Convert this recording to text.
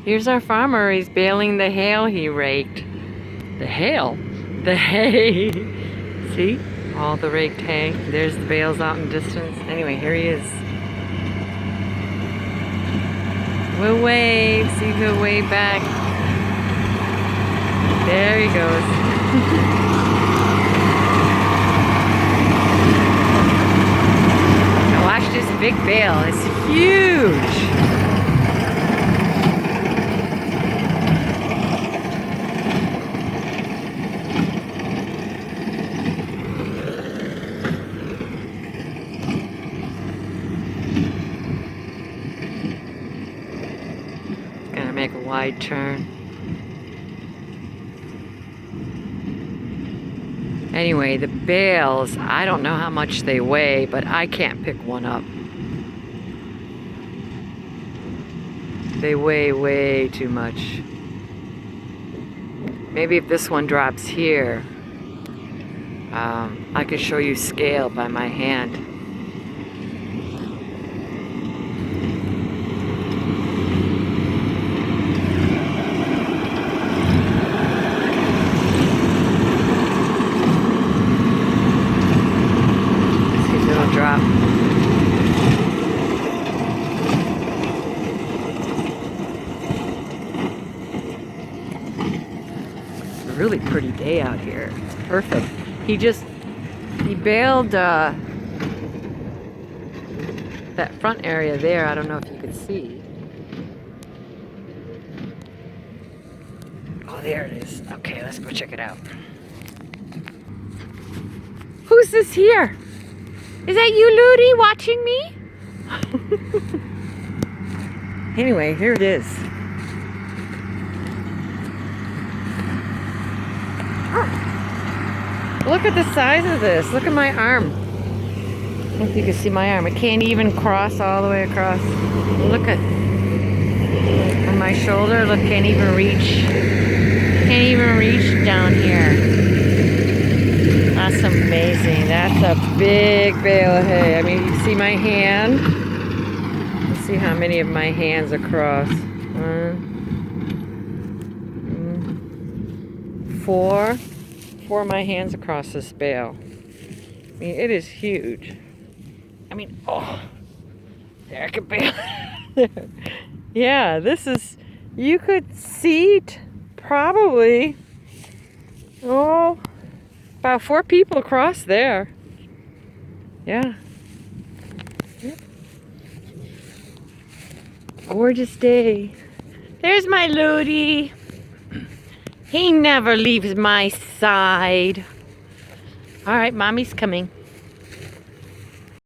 Here's our farmer. He's baling the hail he raked. The hail? The hay. See? All the raked hay. There's the bales out in distance. Anyway, here he is. We'll wave. See if he'll wave back. There he goes. Now watch this big bale. It's huge. Gonna make a wide turn. Anyway, the bales, I don't know how much they weigh, but I can't pick one up. They weigh way too much. Maybe if this one drops here, I could show you scale by my hand. Drop. It's a really pretty day out here. Perfect. He baled that front area there. I don't know if you could see. Oh, there it is. Okay, let's go check it out. Who's this here? Is that you, Ludi, watching me? Anyway, here it is. Look at the size of this. Look at my arm. I don't know if you can see my arm. It can't even cross all the way across. Look at on my shoulder. Look, can't even reach. Can't even reach down here. That's amazing. That's a big bale of hay. I mean, you see my hand? Let's see how many of my hands across. 4 of my hands across this bale. I mean, it is huge. I mean, oh, there I could bale. Yeah, this is, you could seat probably, oh, about 4 people across there. Yeah. Yep. Gorgeous day. There's my Ludi. He never leaves my side. All right, Mommy's coming.